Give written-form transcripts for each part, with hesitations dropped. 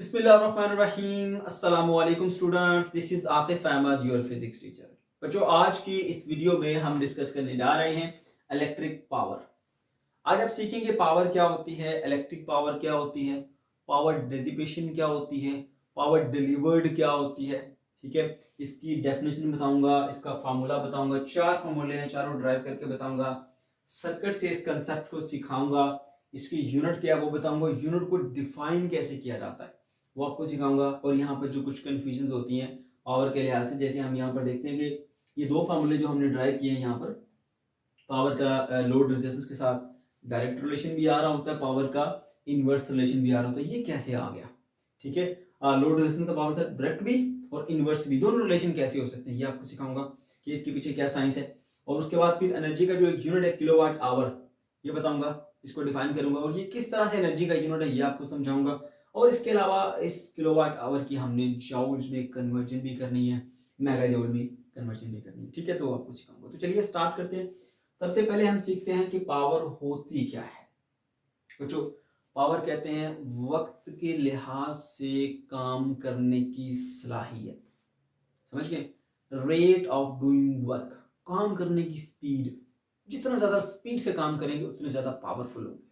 बिस्मिल्लाहिर्रहमानिर्रहीम अस्सलामुअलैकुम students, this is Atif Ahmad your physics teacher. बच्चों, आज की इस वीडियो में हम डिस्कस करने जा रहे हैं इलेक्ट्रिक पावर। आज आप सीखेंगे पावर क्या होती है, इलेक्ट्रिक पावर क्या होती है, पावर डिसिपेशन क्या होती है, पावर डिलीवर्ड क्या होती है। ठीक है, इसकी डेफिनेशन बताऊंगा, इसका फार्मूला बताऊंगा, चार फार्मूले हैं, चारों ड्राइव करके बताऊंगा। सर्किट से इस कंसेप्ट को सिखाऊंगा, इसकी यूनिट क्या है वो बताऊंगा, यूनिट को डिफाइन कैसे किया जाता है वो आपको सिखाऊंगा। और यहाँ पर जो कुछ कंफ्यूजन होती हैं पावर के लिहाज से, जैसे हम यहाँ पर देखते हैं कि ये दो फार्मूले जो हमने ड्राइव किए हैं यहाँ पर, पावर का लोड रेजिस्टेंस के साथ डायरेक्ट रिलेशन भी आ रहा होता है, पावर का इनवर्स रिलेशन भी आ रहा होता है। ये कैसे आ गया? ठीक है, लोड रेजिस्टेंस का पावर के साथ डायरेक्ट भी और इनवर्स भी, दोनों रिलेशन कैसे हो सकते हैं ये आपको सिखाऊंगा कि इसके पीछे क्या साइंस है। और उसके बाद फिर एनर्जी का जो एक यूनिट है किलोवाट आवर, ये बताऊंगा, इसको डिफाइन करूंगा और ये किस तरह से एनर्जी का यूनिट है ये आपको समझाऊंगा। और इसके अलावा इस किलोवाट आवर की हमने जूल्स में कन्वर्जन भी करनी है, मेगा जूल में कन्वर्जन भी करनी है। ठीक है, तो आपको सिखाऊंगा। तो चलिए स्टार्ट करते हैं। सबसे पहले हम सीखते हैं कि पावर होती क्या है। बच्चों, पावर कहते हैं वक्त के लिहाज से काम करने की सलाहियत। समझ गए? रेट ऑफ डूइंग वर्क, काम करने की स्पीड। जितना ज्यादा स्पीड से काम करेंगे उतने ज्यादा पावरफुल होंगे।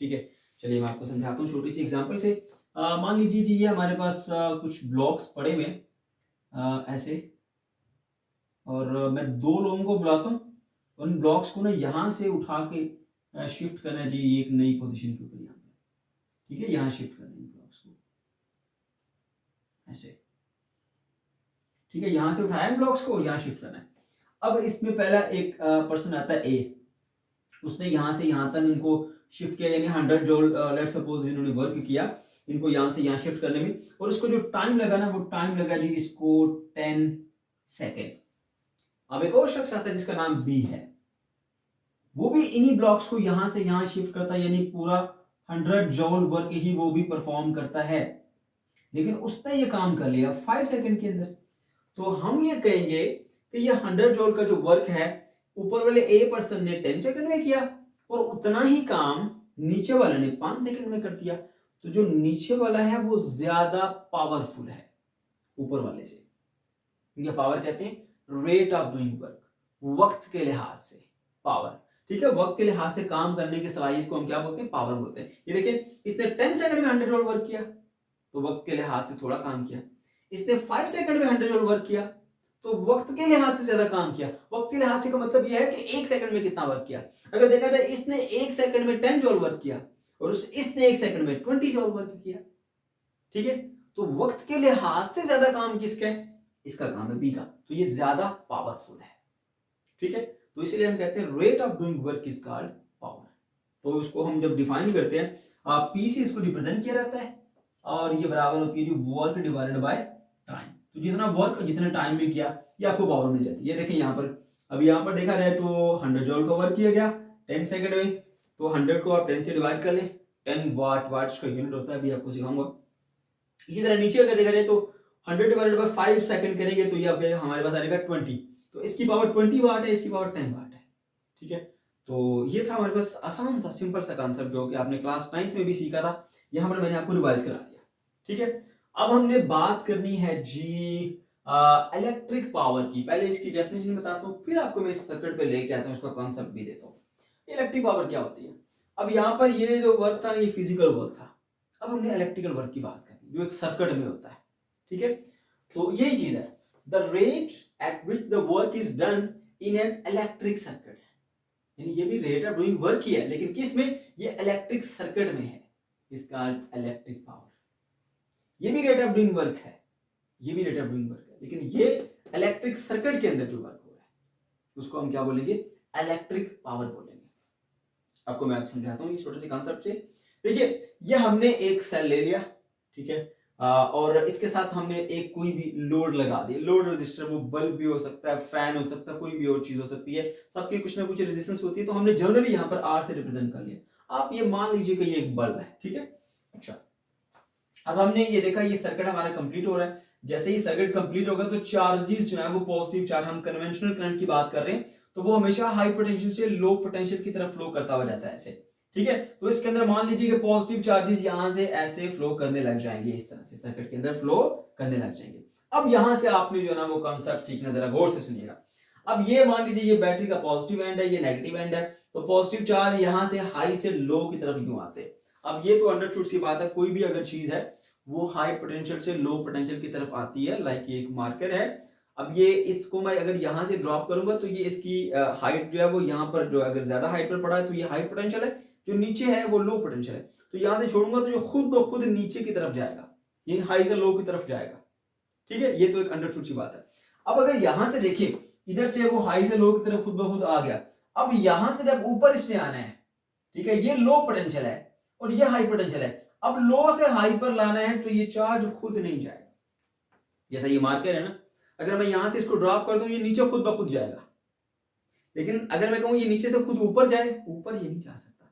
ठीक है, चलिए मैं आपको समझाता हूँ छोटी सी एग्जांपल से। मान लीजिए जी, ये हमारे पास कुछ ब्लॉक्स पड़े हुए ऐसे, और मैं दो लोगों को बुलाता हूँ। उन ब्लॉक्स को ना यहाँ से उठा के शिफ्ट करना है जी एक नई पोजीशन के ऊपर यहाँ पे। ठीक है, यहाँ शिफ्ट करना है ब्लॉक्स को ऐसे। ठीक है, यहाँ से उठाया ब्लॉक्स को और यहाँ शिफ्ट करना है। अब इसमें पहला एक पर्सन आता है ए, उसने यहाँ से यहाँ तक इनको शिफ्ट किया, यानी 100 जूल लेट्स सपोज इन्होंने वर्क किया इनको यहाँ से यहाँ शिफ्ट करने में। और उसको जो टाइम लगा ना, वो टाइम लगा जी इसको 10 सेकेंड। अब एक और शख्स आता है जिसका नाम बी है, वो भी इन्हीं ब्लॉक्स को यहाँ से यहाँ शिफ्ट करता है, यानी पूरा 100 जूल वर्क ही वो भी परफॉर्म करता है। लेकिन उसने ये काम कर लिया 5 सेकंड के अंदर। तो हम ये कहेंगे कि ये 100 जूल का जो वर्क है ऊपर वाले ए पर्सन ने 10 सेकंड में किया और उतना ही काम नीचे वाले ने 5 सेकंड में कर दिया। तो जो नीचे वाला है वो ज्यादा पावरफुल है ऊपर वाले से। ये पावर कहते हैं रेट ऑफ डूइंग वर्क, वक्त के लिहाज से पावर। ठीक है, वक्त के लिहाज से काम करने की सलाहियत को हम क्या बोलते हैं? पावर बोलते हैं। ये देखिए, इसने 10 सेकंड में 100 जूल वर्क किया तो वक्त के लिहाज से थोड़ा काम किया। इसने 5 सेकंड में 100 जूल वर्क किया तो वक्त के लिहाज से ज्यादा काम किया। वक्त के लिहाज से का मतलब यह है कि 1 सेकंड में कितना वर्क किया। अगर देखा जाए, इसने 1 सेकंड में 10 जूल वर्क किया और इसने 1 सेकंड में 20 जूल वर्क किया। ठीक है, तो वक्त के लिहाज से ज्यादा काम किसका है? इसका काम है बी का, तो ये ज्यादा पावरफुल है। ठीक है, तो इसलिए हम कहते हैं rate of doing work is called power. तो उसको हम जब डिफाइन करते हैं, पी से इसको रिप्रेजेंट किया जाता है और ये बराबर होती है वर्क डिवाइडेड बाय टाइम। तो जितना वर्क जितना टाइम में किया ये आपको पावर मिल जाती है। ये देखिए यहाँ पर, अब यहाँ पर देखा जाए तो 100 जूल का वर्क किया गया 10 सेकंड में, तो 100 को आप 10 से डिवाइड कर ले, 10 वाट, वाट्स का यूनिट होता है, अभी आपको सिखाऊंगा। इसी तरह नीचे अगर देखा जाए तो 100 डिवाइडेड बाय 5 सेकंड करेंगे तो ये हमारे पास आएगा 20। तो इसकी पावर 20 वाट है, इसकी पावर 10 वाट है। ठीक है, तो ये था हमारे पास आसान सा सिंपल सा कॉन्सेप्ट जो कि आपने क्लास 9th में भी सीखा था, यहाँ पर मैंने आपको रिवाइज करा दिया। ठीक है, अब हमने बात करनी है जी इलेक्ट्रिक पावर की। पहले इसकी डेफिनेशन बताता हूँ, फिर आपको मैं इस सर्किट पे लेके आता हूँ, इसका कॉन्सेप्ट भी देता हूँ। इलेक्ट्रिक पावर क्या होती है? अब यहाँ पर ये जो वर्क था ये फिजिकल वर्क था। अब हमने इलेक्ट्रिकल वर्क की बात करनी जो एक सर्किट में होता है। ठीक है, तो यही चीज है, the rate at which the work is done in an electric circuit. यानी ये भी रेट ऑफ डूइंग वर्क ही है, लेकिन किस में? ये इलेक्ट्रिक सर्किट में है, इज कॉल्ड इलेक्ट्रिक पावर। ये भी रेट ऑफ डूइंग वर्क है, ये भी रेट ऑफ डूइंग वर्क है, लेकिन ये इलेक्ट्रिक सर्किट के अंदर जो वर्क हो रहा है उसको हम क्या बोलेंगे? इलेक्ट्रिक पावर बोलेंगे। आपको मैं समझाता हूँ ये छोटे से कॉन्सेप्ट से। देखिए, ये हमने एक सेल ले लिया, ठीक है, और इसके साथ हमने एक कोई भी लोड लगा दिया। लोड रजिस्टर, वो बल्ब भी हो सकता है, फैन हो सकता है, कोई भी और चीज हो सकती है, सबकी कुछ ना कुछ रेजिस्टेंस होती है। तो हमने जनरली यहाँ पर आर से रिप्रेजेंट कर लिया। आप ये मान लीजिए कि ये एक बल्ब है। ठीक है, अच्छा, अब हमने ये देखा ये सर्किट हमारा कंप्लीट हो रहा है। जैसे ही सर्किट कंप्लीट होगा तो चार्जेस जो है वो पॉजिटिव चार्ज, हम कन्वेंशनल करंट की बात कर रहे हैं, तो वो हमेशा हाई पोटेंशियल से लो पोटेंशियल की तरफ फ्लो करता हुआ जाता है ऐसे। ठीक है, तो इसके अंदर मान लीजिए कि पॉजिटिव चार्जेस यहां से ऐसे फ्लो करने लग जाएंगे, इस तरह से सर्किट के अंदर फ्लो करने लग जाएंगे। अब यहां से आपने जो है ना वो कॉन्सेप्ट सीखना, जरा गौर से सुनिएगा। अब ये मान लीजिए ये बैटरी का पॉजिटिव एंड है, ये नेगेटिव एंड है, तो पॉजिटिव चार्ज यहां से हाई से लो की तरफ यूं आते हैं। अब ये तो अंडरस्टूड सी बात है, कोई भी अगर चीज है वो हाई पोटेंशियल से लो पोटेंशियल की तरफ आती है। लाइक ये एक मार्कर है, अब ये इसको मैं अगर यहां से ड्रॉप करूंगा तो ये इसकी हाइट जो है वो यहाँ पर जो अगर ज्यादा हाइट पर पड़ा है तो ये हाई पोटेंशियल है, जो नीचे है वो लो पोटेंशियल है। तो यहां से छोड़ूंगा तो जो खुद ब खुद नीचे की तरफ जाएगा, ये हाई से लो की तरफ जाएगा। ठीक है, ये तो एक अंडरस्टूड सी बात है। अब अगर यहां से देखिए, इधर से वो हाई से लो की तरफ खुद ब खुद आ गया, अब यहां से जब ऊपर इसने आना है, ठीक है, ये लो पोटेंशियल है और ये हाई पोटेंशियल है, अब लो से हाई पर लाना है तो ये चार्ज खुद नहीं जाएगा। जैसा ये मार्कर है ना, अगर मैं यहां से इसको ड्रॉप कर दूं ये नीचे खुद ब खुद जाएगा, लेकिन अगर मैं कहूं ये नीचे से खुद ऊपर जाए, ऊपर ये नहीं जा सकता।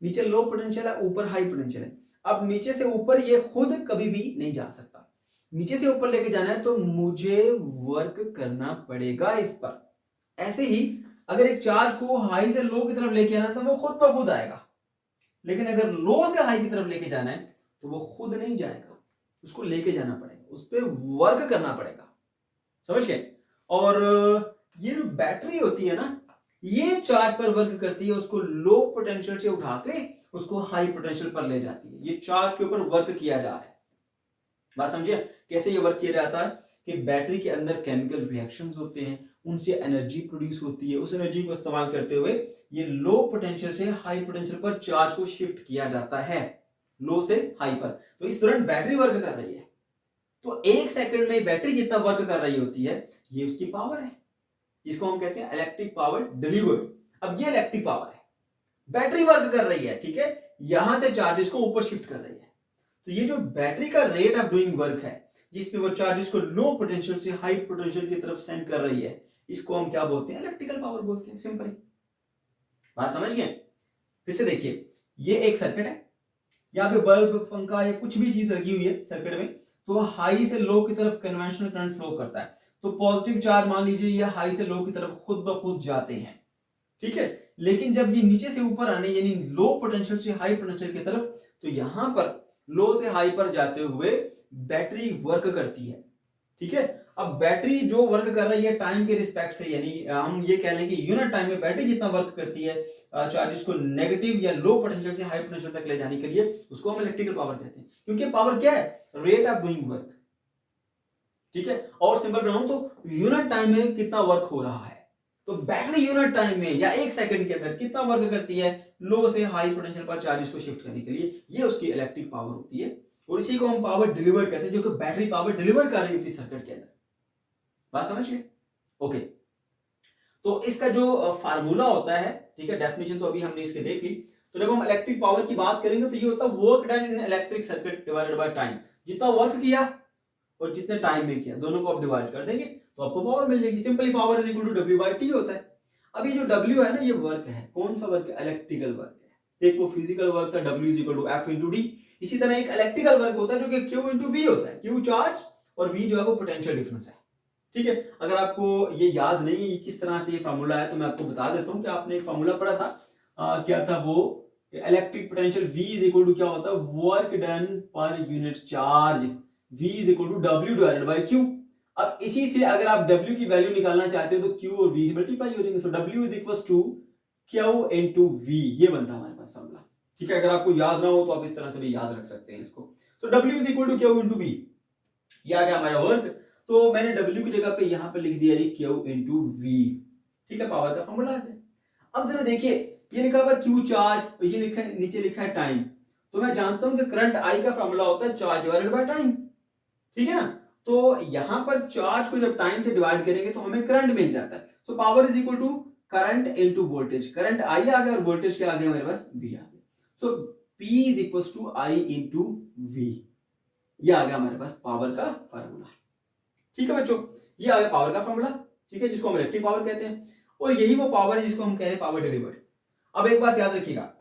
नीचे लो पोटेंशियल है, ऊपर हाई पोटेंशियल है। अब नीचे से ऊपर ये खुद कभी भी नहीं जा सकता। नीचे से ऊपर लेके जाना है तो मुझे वर्क करना पड़ेगा इस पर। ऐसे ही अगर एक चार्ज को हाई से लो की तरफ लेके आना है तो वो खुद ब खुद आएगा, लेकिन अगर लो से हाई की तरफ लेके जाना है तो वो खुद नहीं जाएगा, उसको लेके जाना पड़ेगा, उस पर वर्क करना पड़ेगा। समझ गए? और ये जो बैटरी होती है ना, ये चार्ज पर वर्क करती है, उसको लो पोटेंशियल से उठा के उसको हाई पोटेंशियल पर ले जाती है। ये चार्ज के ऊपर वर्क किया जा रहा है। बात समझिए कैसे ये वर्क किया जाता है कि बैटरी के अंदर केमिकल रिएक्शंस होते हैं, उनसे एनर्जी प्रोड्यूस होती है, उस एनर्जी को इस्तेमाल करते हुए ये लो पोटेंशियल से हाई पोटेंशियल पर चार्ज को शिफ्ट किया जाता है, लो से हाई पर। तो इस दौरान बैटरी वर्क कर रही है, तो एक सेकंड में बैटरी जितना वर्क कर रही होती है ये उसकी पावर है, जिसको हम कहते हैं इलेक्ट्रिक पावर डिलीवर्ड। अब ये इलेक्ट्रिक पावर है, बैटरी वर्क कर रही है, ठीक है, यहां से चार्जेस को ऊपर शिफ्ट कर रही है। तो ये जो बैटरी का रेट ऑफ डूइंग वर्क है, जिसमें वो चार्जेस को लो पोटेंशियल से हाई पोटेंशियल की तरफ सेंड कर रही है, इसको हम क्या बोलते हैं? इलेक्ट्रिकल पावर बोलते हैं, सिंपली। बात समझ गए? फिर से देखिए, ये एक सर्किट है, यहाँ पे बल्ब, पंखा या कुछ भी चीज लगी हुई है सर्किट में, तो हाई से लो की तरफ कन्वेंशनल करंट फ्लो करता है। तो पॉजिटिव चार्ज मान लीजिए ये हाई से लो की तरफ खुद ब खुद जाते हैं, ठीक है, लेकिन जब ये नीचे से ऊपर आने यानी लो पोटेंशियल से हाई पोटेंशियल की तरफ, तो यहां पर लो से हाई पर जाते हुए बैटरी वर्क करती है। ठीक है, अब बैटरी जो वर्क कर रही है टाइम के रिस्पेक्ट से, यानी हम ये कह लें कि यूनिट टाइम में बैटरी जितना वर्क करती है चार्जेस को नेगेटिव या लो पोटेंशियल से हाई पोटेंशियल तक ले जाने के लिए, उसको हम इलेक्ट्रिकल पावर कहते हैं। क्योंकि पावर क्या है? Rate of doing work. ठीक है, और सिंपल बनाऊं तो यूनिट टाइम में कितना वर्क हो रहा है, तो बैटरी यूनिट टाइम में या एक सेकंड के अंदर कितना वर्क करती है लो से हाई पोटेंशियल पर चार्जेस को शिफ्ट करने के लिए, ये उसकी इलेक्ट्रिक पावर होती है। और इसी को हम पावर डिलीवर कहते हैं, जो कि बैटरी पावर डिलीवर कर रही होती है सर्किट के अंदर। बात समझिए? ओके, तो इसका जो फार्मूला होता है, ठीक है, डेफिनेशन तो अभी हमने इसके देख ली। तो जब हम इलेक्ट्रिक पावर की बात करेंगे तो ये होता है work done in electric circuit divided by time. जितना वर्क किया और जितने टाइम में किया, दोनों को आप डिवाइड कर देंगे तो आपको पावर मिल जाएगी। Simply power is equal to W by T होता है। अब ये जो W है ना, ये वर्क है। कौन सा वर्क है? इलेक्ट्रिकल वर्क है। एक वो फिजिकल वर्क था W is equal to F into D, इसी तरह एक इलेक्ट्रिकल वर्क होता है जो कि Q इंटू V होता है। Q चार्ज और V जो है वो पोटेंशियल डिफरेंस है। ठीक है, अगर आपको ये याद नहीं है ये किस तरह से ये फार्मूला है, तो मैं आपको बता देता हूँ कि आपने एक फार्मूला पढ़ा था, क्या था वो? Electric potential V is equal to क्या होता है? Work done per unit charge, V is equal to W divided by Q। अब इसी से अगर आप W की वैल्यू निकालना चाहते हो तो Q और V मल्टीप्लाई हो जाएंगे। So W is equal to Q into V, ये बनता है हमारे पास फार्मूला। ठीक है, अगर आपको याद ना हो तो आप इस तरह से भी याद रख सकते हैं इसको। So W is equal to Q into V, ये आ गया हमारा वर्क। तो मैंने W की जगह पे यहां पे लिख दिया Q इनटू V। ठीक है, पावर का फार्मूला आ गया। अब जरा देखिए, ये लिखा हुआ Q चार्ज और ये लिखा है, नीचे लिखा है टाइम। तो मैं जानता हूं कि करंट I का फार्मूला होता है चार्ज डिवाइडेड बाय टाइम। ठीक है ना, तो यहां पर चार्ज को जब टाइम से डिवाइड करेंगे तो हमें करंट मिल जाता है। So power is equal to current into voltage. Current I आ गया और वोल्टेज क्या आ गया हमारे पास? V आ गया। So P is equal to I into V, ये आ गया हमारे पास पावर का फार्मूला। ठीक है बच्चों, ये आ गया पावर का फार्मूला। ठीक है, जिसको हम इलेक्ट्रिक पावर कहते हैं, और यही वो पावर है जिसको हम कह रहे हैं पावर डिलीवर्ड। अब एक बात याद रखिएगा,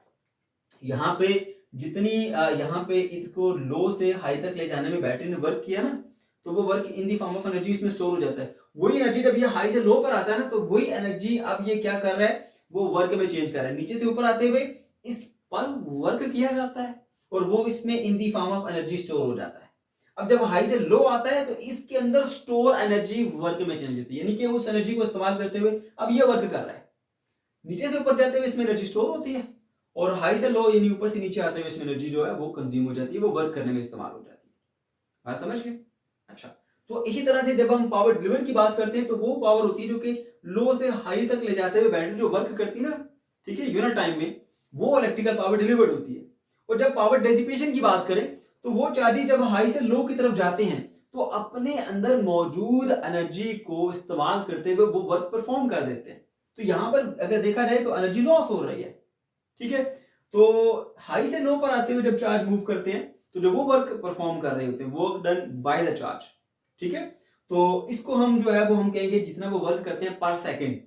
यहाँ पे जितनी यहाँ पे इसको लो से हाई तक ले जाने में बैटरी ने वर्क किया ना, तो वो work in the form of energy इसमें स्टोर हो जाता है। वही एनर्जी जब ये हाई से लो पर आता है ना, तो वही एनर्जी अब ये क्या कर रहा है? वो वर्क में चेंज कर रहा है। नीचे से ऊपर आते हुए इस पर वर्क किया जाता है और वो इसमें in the form of energy store हो जाता है। अब जब हाई से लो आता है तो इसके अंदर स्टोर एनर्जी वर्क में चेंज होती है, यानी कि उस एनर्जी को इस्तेमाल करते हुए अब ये वर्क कर रहा है। नीचे से ऊपर जाते हुए इसमें एनर्जी स्टोर होती है और हाई से लो यानी ऊपर से नीचे आते हुए इसमें एनर्जी जो है वो कंज्यूम हो जाती है, वो वर्क करने में इस्तेमाल हो जाती है। बात समझ गए? अच्छा, तो इसी तरह से जब हम पावर डिलीवर की बात करते हैं तो वो पावर होती है जो कि लो से हाई तक ले जाते हुए बैटरी जो वर्क करती है ना, ठीक है, यूनिट टाइम में, वो इलेक्ट्रिकल पावर डिलीवर्ड होती है। और जब पावर डेसिपेशन की बात करें तो वो चार्जेस जब हाई से लो की तरफ जाते हैं तो अपने अंदर मौजूद एनर्जी को इस्तेमाल करते हुए वो वर्क परफॉर्म कर देते हैं। तो यहां पर अगर देखा जाए तो एनर्जी लॉस हो रही है, ठीक है। तो हाई से लो पर आते हुए जब चार्ज मूव करते हैं तो जो वो वर्क परफॉर्म कर रहे होते हैं, work done by the charge, ठीक है। तो इसको हम जो है वो हम कहेंगे जितना वो वर्क करते हैं पर सेकंड,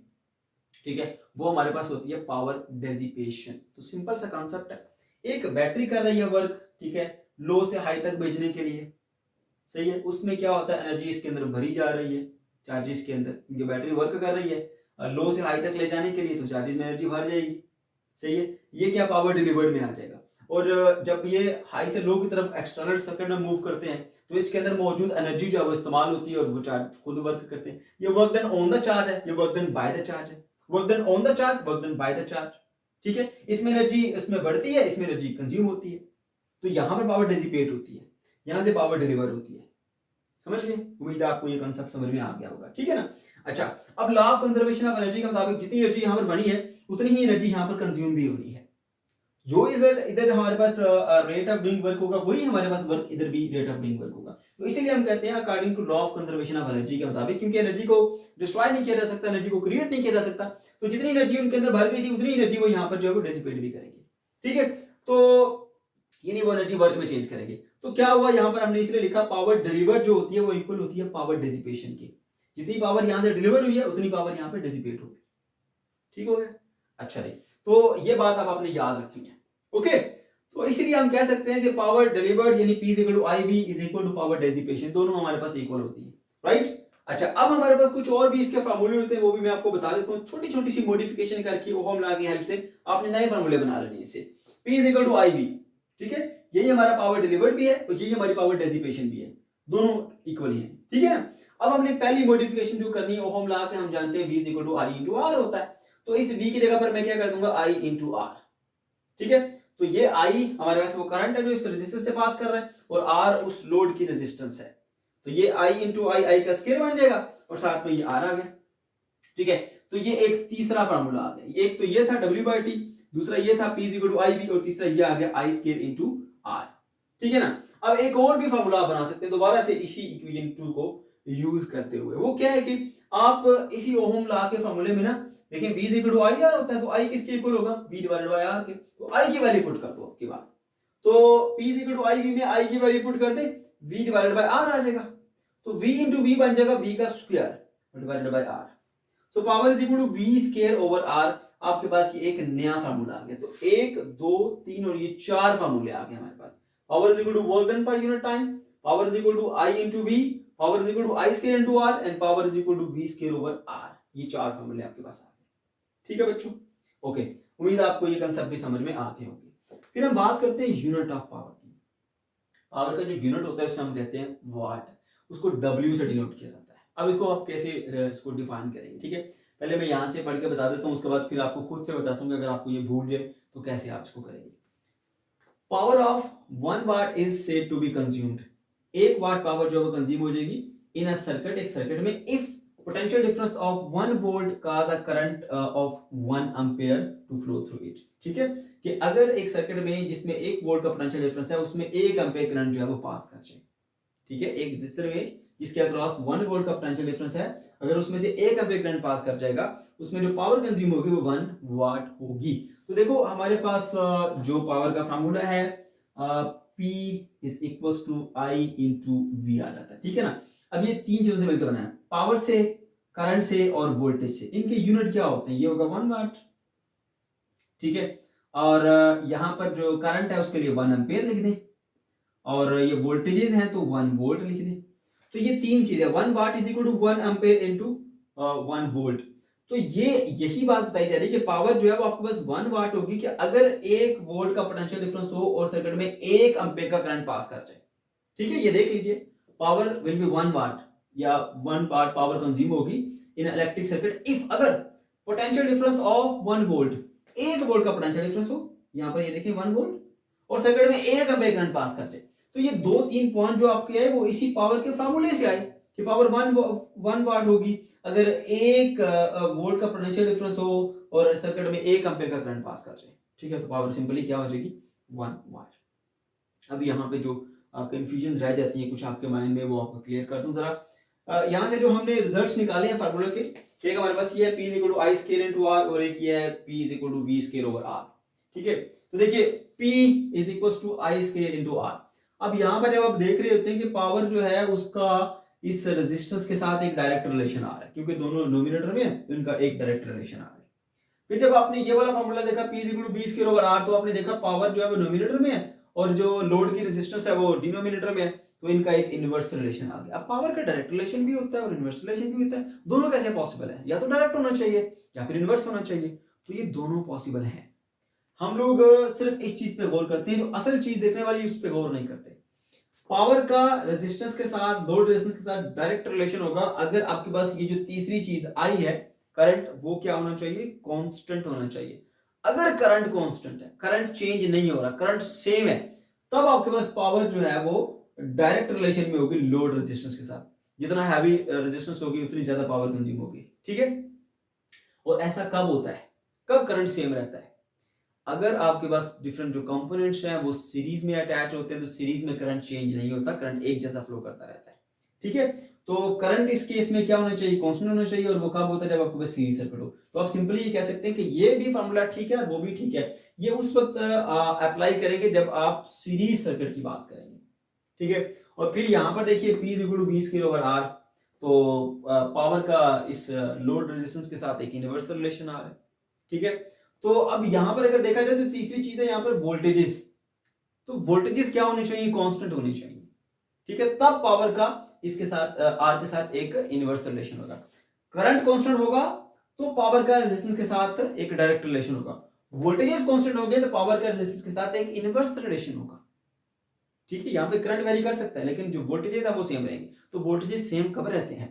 ठीक है, वो हमारे पास होती है पावर डेसिपेशन। तो सिंपल सा कॉन्सेप्ट है, एक बैटरी कर रही है वर्क, ठीक है, लो से हाई तक भेजने के लिए, सही है। उसमें क्या होता है, एनर्जी इसके अंदर भरी जा रही है चार्जेस के अंदर, क्योंकि बैटरी वर्क कर रही है लो से हाई तक ले जाने के लिए, तो चार्जेस में एनर्जी भर जाएगी, सही है। ये क्या पावर डिलीवर्ड में आ जाएगा। और जब ये हाई से लो की तरफ एक्सटर्नल सर्किट में मूव करते हैं तो इसके अंदर मौजूद एनर्जी जो है वो इस्तेमाल होती है और वो चार्ज खुद वर्क करते हैं। ये work done on the charge है, ये work done by the charge है, work done on the charge, work done by the charge, ठीक है। इसमें एनर्जी इसमें बढ़ती है, इसमें एनर्जी कंज्यूम होती है। तो यहां पर पावर डिसिपेट होती है, यहां से पावर डिलीवर होती है। समझ गए? उम्मीद है आपको ये कांसेप्ट समझ में आ गया होगा, ठीक है ना। अच्छा, अब law of conservation of energy के मुताबिक जितनी एनर्जी यहां पर बनी है उतनी ही एनर्जी यहां पर कंज्यूम भी होनी है। जो इधर इधर हमारे पास रेट ऑफ डूइंग वर्क होगा वही हमारे पास वर्क इधर भी रेट ऑफ डूइंग वर्क होगा। तो इसीलिए हम कहते हैं according to law of conservation of energy के मुताबिक, क्योंकि एनर्जी को डिस्ट्रॉय नहीं किया जा सकता, एनर्जी को क्रिएट नहीं किया जा सकता, तो जितनी एनर्जी उनके अंदर भर गई थी उतनी एनर्जी वो यहाँ पर जो है वो डिसिपेट भी करेंगे, ठीक है। तो यानी वो एनर्जी वर्क में चेंज करेंगे। तो क्या हुआ, यहाँ पर हमने इसलिए लिखा पावर डिलीवर जो होती है वो इक्वल होती है पावर डिसिपेशन की। जितनी पावर यहाँ से डिलीवर हुई है उतनी पावर यहाँ पे डिसिपेट होगी, ठीक हो गया। अच्छा जी, तो ये बात अब आपने याद रखनी है, ओके। तो इसलिए हम कह सकते हैं कि पावर डिलीवर्ड यानी P equal to IV is equal to power dissipation, दोनों हमारे पास इक्वल होती है, राइट। अच्छा, अब हमारे पास कुछ और भी इसके फार्मूले होते हैं, वो भी मैं आपको बता देता हूँ। छोटी छोटी सी मॉडिफिकेशन करके ओहम लॉ की हेल्प से आपने नए फार्मूले बना लेने इससे। P इक्वल टू IV, ठीक है, यही हमारा पावर डिलीवर्ड भी है और यही हमारी पावर डेसिपेशन भी है, दोनों इक्वल ही है, ठीक है ना। अब हमने पहली मॉडिफिकेशन जो करनी है ओहम लॉ के, हम जानते हैं V equal to I into R होता है। तो इस V की जगह पर मैं क्या कर दूंगा, I इंटू R, ठीक है। तो ये I हमारे पास वो करंट है जो इस रेजिस्टेंस से पास कर रहा है और R उस लोड की रेजिस्टेंस है। तो ये I इंटू I का स्केयर बन जाएगा और साथ में ये R आ गया, ठीक है। तो ये एक तीसरा फार्मूला आ गया। एक तो ये था W/T, दूसरा ये था P इक्वल टू IV और तीसरा ये आ गया I स्केयर इंटू R, ठीक है ना। अब एक और भी फार्मूला बना सकते हैं दोबारा से इसी इक्वेशन 2 को यूज करते हुए। वो क्या है कि आप इसी ओहम लॉ के फार्मूले में ना देखिए V इक्वल टू IR होता है, तो I किसके इक्वल होगा, V डिवाइडेड बाय R के। तो I की वैल्यू पुट कर दो आपकी बात, तो P इक्वल टू IV में I की वैल्यू पुट कर दे, V डिवाइडेड बाय R आ जाएगा। तो V इंटू V बन जाएगा V का square divided by R। So power is equal to V square over R। आपके पास ये एक नया फार्मूला आ गया। तो 1 2 3 और ये 4 फार्मूले आ गए हमारे पास। Power is equal to work done per unit time, power is equal to I into V, power is equal to I square into R and power is equal to V square over R। ये 4 फार्मूले आपके पास आ गए, ठीक है बच्चों, okay. उम्मीद है आपको ये कंसेप्ट भी समझ में आ गए होंगे। फिर हम बात करते हैं यूनिट ऑफ पावर की। पावर का जो यूनिट होता है उसे हम कहते हैं वाट, उसको W से डिनोट किया जाता है। अब इसको आप कैसे इसको डिफाइन करेंगे, ठीक है। पहले मैं यहां से पढ़ के बता देता हूं, उसके बाद फिर आपको खुद से बताता हूं कि अगर आपको ये भूल जाए तो कैसे आप इसको करेंगे। Power of 1 watt is said to be consumed. 1 watt power जो है कंज्यूम हो जाएगी इन अ सर्किट, एक सर्किट में, if potential difference of 1 volt cause a current of 1 ampere to flow through it, ठीक है। कि अगर एक सर्किट में जिसमें 1 वोल्ट का पोटेंशियल डिफरेंस है उसमें 1 एम्पीयर करंट जो है वो पास कर जाए, ठीक है। एक रेजिस्टर में जिसके अक्रॉस 1 वोल्ट का पोटेंशियल डिफरेंस है, अगर उसमें से 1 एम्पीयर करंट पास कर जाएगा, उसमें जो पावर कंज्यूम होगी वो 1 वाट होगी। तो देखो हमारे पास जो पावर का फार्मूला है P is equals to I into V आ जाता है, ठीक है ना। अब ये तीन चीजों से मिलकर बना है, पावर से, करंट से और वोल्टेज से। इनके यूनिट क्या होते हैं, ये होगा 1 वाट, ठीक है। और यहां पर जो करंट है उसके लिए 1 एम्पीयर लिख दें और ये वोल्टेजेस हैं तो 1 वोल्ट लिख दें। तो ये तीन चीजें, 1 watt is equal to 1 ampere into 1 volt. तो ये यही बात बताई जा रही है कि पावर जो है वो आपके पास 1 वाट होगी कि अगर 1 वोल्ट का पोटेंशियल डिफरेंस हो और सर्किट में 1 एम्पीयर का करंट पास कर जाए। ठीक है, ये देख लीजिए, पावर विल बी 1 वाट या 1 वाट पावर कंज्यूम होगी इन इलेक्ट्रिक सर्किट इफ अगर potential difference of 1 volt, 1 volt का पोटेंशियल डिफरेंस हो, यहां पर ये देखिए 1 वोल्ट, और सर्किट में 1 एम्पीयर करंट पास कर जाए। तो ये 2-3 पॉइंट जो आपके आए वो इसी पावर के फार्मूले से आए कि पावर 1 वाट होगी अगर 1 वोल्ट का पोटेंशियल डिफरेंस हो और सर्किट में 1 एम्पीयर का करंट पास कर जाए। ठीक है, तो पावर सिंपली क्या हो जाएगी 1 वाट। अब यहाँ पे जो कंफ्यूजन रह जाती है कुछ आपके माइंड में, वो आपको क्लियर कर दूं जरा। यहाँ से जो हमने रिजल्ट्स निकाले हैं फार्मूला के, एक हमारे पास ये है P equal to I square into R और एक ये है P equal to V square over R। ठीक है, तो देखिए P is equal to I square into R। अब यहाँ पर जब आप देख रहे होते हैं कि पावर जो है उसका इस रेजिस्टेंस के साथ एक डायरेक्ट रिलेशन आ रहा है, क्योंकि दोनों नोमिनेटर में है तो इनका एक डायरेक्ट रिलेशन आ रहा है। फिर जब आपने ये वाला फार्मूला देखा P equal to V square over R, तो आपने देखा पावर जो है वो नोमिनेटर में है और जो लोड की रेजिस्टेंस है वो डिनोमिनेटर में है, तो इनका एक इनवर्स रिलेशन आ गया। अब पावर का डायरेक्ट रिलेशन भी होता है और इनवर्स रिलेशन भी होता है, दोनों कैसे पॉसिबल है? या तो डायरेक्ट होना चाहिए या फिर इनवर्स होना चाहिए, तो ये दोनों पॉसिबल हैं। हम लोग सिर्फ इस चीज पे गौर करते हैं, जो असल चीज देखने वाली उस पे गौर नहीं करते। पावर का रेजिस्टेंस के साथ, लोड रेजिस्टेंस के साथ डायरेक्ट रिलेशन होगा अगर आपके पास ये जो तीसरी चीज आई है करंट, वो क्या होना चाहिए? कांस्टेंट होना चाहिए। अगर करंट कांस्टेंट है, करंट चेंज नहीं हो रहा, करंट सेम है, तब आपके पास पावर जो है वो डायरेक्ट रिलेशन में होगी लोड रेजिस्टेंस के साथ। जितना हैवी रेजिस्टेंस होगी उतनी ज्यादा पावर कंज्यूम होगी। ठीक है, और ऐसा कब होता है? कब करंट सेम रहता है? अगर आपके पास डिफरेंट जो कंपोनेंट्स हैं वो सीरीज में अटैच होते हैं, तो सीरीज में करंट चेंज नहीं होता, करंट एक जैसा फ्लो करता रहता है। ठीक है, तो करंट इस केस में क्या होना चाहिए? कांस्टेंट होना चाहिए, और वो कब होता है? जब आपके पास सीरीज सर्किट हो। तो आप सिंपली ये कह सकते हैं कि ये भी फार्मूला ठीक है, वो भी ठीक है। ये उस वक्त अप्लाई करेंगे जब आप सीरीज सर्किट की बात करेंगे। ठीक है, और फिर यहां पर देखिए P equal to V square over R, तो पावर का इस लोड रेजिस्टेंस के साथ एक इनवर्स रिलेशन आ रहा है। ठीक है, तो अब यहां पर अगर देखा जाए तो तीसरी चीज है यहां पर वोल्टेजेस। तो वोल्टेजेस क्या होने चाहिए? कांस्टेंट होने चाहिए। ठीक है, तब पावर का इसके साथ आर के साथ एक इनवर्स रिलेशन होगा। करंट कांस्टेंट होगा तो पावर का रेजिस्टेंस के साथ एक डायरेक्ट रिलेशन होगा। वोल्टेजेस कांस्टेंट हो गए तो पावर का रेजिस्टेंस के साथ एक इनवर्स रिलेशन होगा। ठीक है, यहां पे करंट वेरी कर सकता है लेकिन जो वोल्टेजेस है वो सेम रहेंगे। तो वोल्टेजेस सेम कब रहते हैं?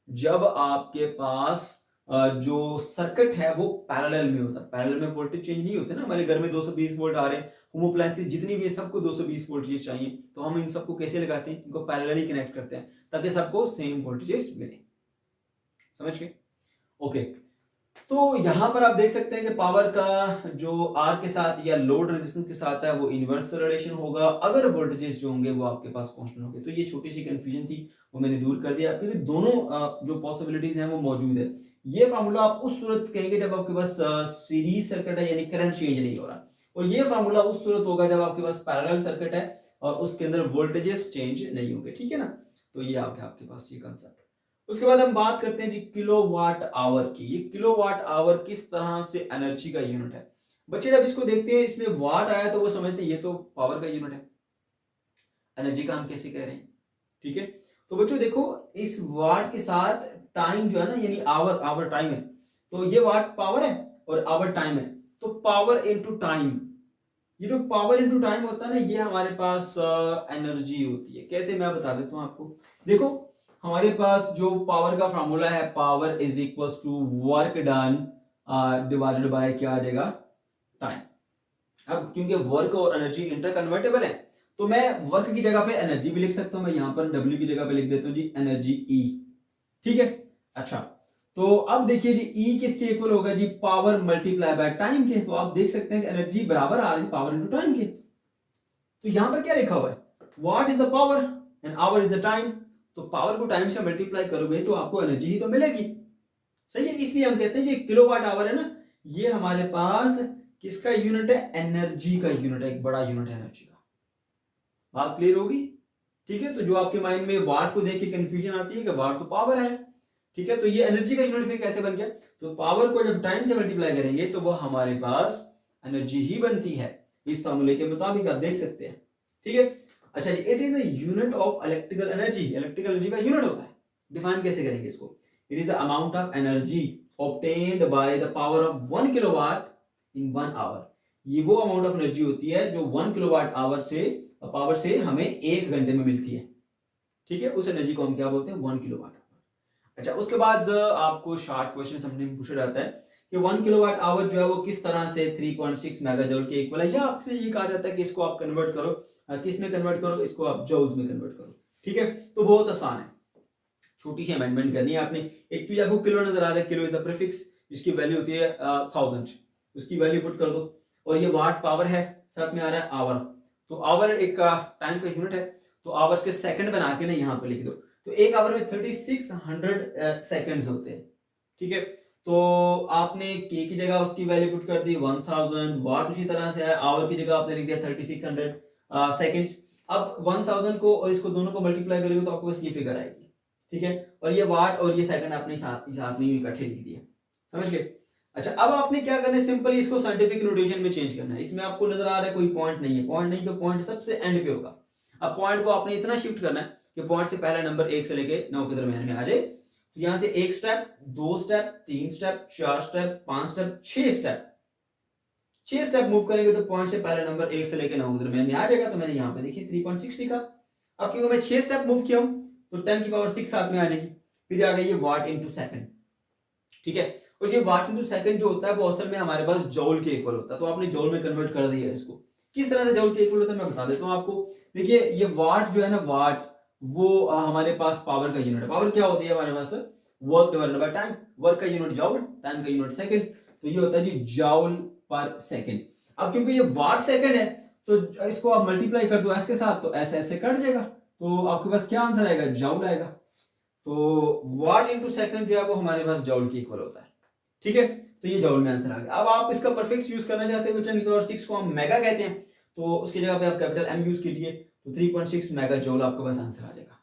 जब आपके पास जो सर्किट है वो पैरेलल में होता है। पैरेलल में वोल्टेज चेंज नहीं होते ना। हमारे घर में 220 वोल्ट आ रहे हैं, होम अप्लायंसेस जितनी भी है सबको 220 वोल्टेज चाहिए, तो हम इन सबको कैसे लगाते हैं? इनको पैरेलली कनेक्ट करते हैं ताकि सबको सेम वोल्टेजेस मिले। समझ गए? ओके, तो यहां पर आप देख सकते हैं कि पावर का जो आर के साथ या लोड रेजिस्टेंस के साथ है वो इनवर्स रिलेशन होगा अगर वोल्टेजेस जो होंगे वो आपके पास कांस्टेंट होंगे। तो ये छोटी सी कंफ्यूजन थी, वो मैंने दूर कर दिया, क्योंकि दोनों जो पॉसिबिलिटीज हैं वो मौजूद है। ये फार्मूला आप उस सूरत कहेंगे जब आपके पास सीरीज सर्किट है, यानी करंट चेंज नहीं हो रहा, और ये फार्मूला उस सूरत होगा जब आपके पास पैरेलल सर्किट है और उसके अंदर वोल्टेजेस चेंज नहीं होंगे। ठीक है ना, तो ये आपके पास ये कंसेप्ट। उसके बाद हम बात करते हैं जी किलोवाट आवर की। ये किलोवाट आवर किस तरह से एनर्जी का यूनिट है? बच्चे जब इसको देखते हैं इसमें वाट आया तो वो समझते हैं ये तो पावर का यूनिट है, एनर्जी का हम कैसे कह रहे हैं? ठीक है, तो बच्चों देखो इस वाट के साथ टाइम जो है ना, यानी आवर, आवर टाइम है, तो ये वाट पावर है और आवर टाइम है, तो पावर इनटू टाइम। ये जो पावर इनटू टाइम होता है ना, ये हमारे पास एनर्जी होती है। कैसे? मैं बता देता हूं आपको। देखो हमारे पास जो पावर का फार्मूला है, power is equal to work done divided by क्या आ जाएगा? टाइम। अब क्योंकि वर्क और एनर्जी इंटरकन्वर्टेबल है, तो मैं वर्क की जगह पे एनर्जी भी लिख सकता हूं। मैं यहां पर W की जगह पे लिख देता हूं जी एनर्जी E। ठीक है, अच्छा, तो अब देखिए जी E किसके इक्वल होगा जी? पावर मल्टीप्लाई बाय टाइम के। तो आप देख सकते हैं कि एनर्जी बराबर आ रही है पावर इनटू टाइम के। तो यहां पर क्या लिखा हुआ है? What is the power and our is the time. तो पावर को टाइम से मल्टीप्लाई करोगे तो आपको एनर्जी ही तो मिलेगी। सही है, इसलिए हम कहते हैं ये किलोवाट आवर है ना, ये हमारे पास किसका यूनिट है? एनर्जी का यूनिट है, एक बड़ा यूनिट है एनर्जी का। बात क्लियर होगी? ठीक है, तो जो आपके माइंड में वाट को देख के कंफ्यूजन आती है कि वाट तो पावर है, ठीक है, तो ये एनर्जी का यूनिट फिर कैसे बन गया? तो पावर को जब टाइम से मल्टीप्लाई करेंगे तो वो हमारे पास एनर्जी ही बनती है, इस फॉर्मूले के मुताबिक आप देख सकते हैं। ठीक है, अच्छा जी, it is a unit of electrical energy. Electrical energy का यूनिट होता है, डिफाइन कैसे करेंगे इसको? It is the amount of energy obtained by the power of 1 kilowatt in 1 hour। ये वो अमाउंट ऑफ एनर्जी होती है जो 1 किलोवाट आवर से पावर से हमें 1 घंटे में मिलती है। ठीक है, उस एनर्जी को हम क्या बोलते हैं, 1 किलोवाट आवर। अच्छा, उसके बाद आपको शार्ट क्वेश्चन समझने में पूछा जाता है कि 1 किलोवाट आवर जो है वो किस तरह से 3.6 मेगाजूल के इक्वल है, या आपसे ये कहा जाता है कि इसको आप कन्वर्ट करो, किस में कन्वर्ट करो, इसको आप जूल्स में कन्वर्ट करो। ठीक है, तो बहुत आसान है, छोटी सी अमेंडमेंट करनी है आपने। एक तो आपको किलो नजर आ रहा है, किलो इज अ प्रीफिक्स, जिसकी वैल्यू होती है 1000, उसकी वैल्यू पुट कर दो, और ये वाट पावर है, साथ में आ रहा है आवर, तो आवर एक टाइम का यूनिट है, तो आवर्स के सेकंड बना के ना यहाँ पे लिख दो, तो एक आवर में 3600 सेकंड्स होते हैं। ठीक है, तो आपने के की जगह उसकी वैल्यू पुट कर दी 1000, वाट उसी तरह से है, आवर की जगह आपने लिख दिया 3600 सेकंड्स। अब 1000 को और इसको दोनों को मल्टीप्लाई करोगे तो आपको बस ये फिगर आएगी। ठीक है, और ये वाट और ये सेकंड आपने साथ में इकट्ठे लिख दिए, समझ गए। अच्छा, अब आपने क्या करना है, सिंपली इसको साइंटिफिक नोटेशन में चेंज करना है। इसमें आपको नजर आ रहा है कोई पॉइंट नहीं है, पॉइंट नहीं तो पॉइंट सबसे एंड पे होगा। अब पॉइंट को आपने इतना शिफ्ट करना है कि पॉइंट से पहला नंबर 1 से लेके 9 के दरमियान में आ जाए। तो यहां से 1 step, 2 step, 3 step, 4 step, 5 step, 6 step, 6 step move करेंगे तो पॉइंट से पहला नंबर 1 से लेके 9 के दरमियान में आ जाएगा। तो मैंने यहाँ पे देखिए 3.6 लिखा। अब क्योंकि मैं 6 स्टेप मूव किया हूं तो 10 की पावर 6 साथ में आ जाएगी, फिर आ गई ये वाट इनटू सेकंड। ठीक है, और ये वाट इनटू सेकंड जो होता है वो असल में हमारे पास जौल के इक्वल होता है, तो आपने जौल में कन्वर्ट कर दिया इसको। किस तरह से जौल के इक्वल होता है मैं बता देता हूं आपको। देखिए, ये वाट जो है ना, वाट वो हमारे पास पावर का यूनिट है। पावर क्या होती है हमारे पास, work divided by time, work का यूनिट जौल, टाइम का यूनिट सेकंड, तो ये होता है जी जौल पर सेकंड। अब क्योंकि ये वाट सेकंड है तो इसको आप मल्टीप्लाई कर दो एस के साथ, तो ऐसे ऐसे कट जाएगा, तो आपके पास क्या आंसर आएगा, जौल आएगा। तो वाट इनटू सेकंड जो है वो हमारे पास जौल के इक्वल होता है। ठीक है, तो ये जौल में आंसर आ गया। अब आप इसका परफिक्स यूज करना चाहते हैं तो 10 की पावर 6 को हम मेगा कहते हैं, तो उसकी जगह पे आप कैपिटल एम यूज कीजिए, तो 3.6 मेगा जौल आपके पास आंसर आ जाएगा।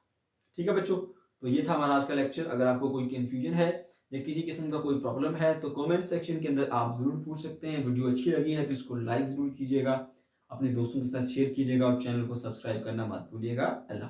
ठीक है बच्चों, तो ये था हमारा आज का लेक्चर। अगर आपको कोई कंफ्यूजन है या किसी किस्म का कोई प्रॉब्लम है तो कमेंट सेक्शन के अंदर आप जरूर पूछ सकते हैं। वीडियो अच्छी लगी है तो इसको लाइक जरूर कीजिएगा, अपने दोस्तों के साथ शेयर कीजिएगा और चैनल को सब्सक्राइब करना मत भूलिएगा। अल्लाह।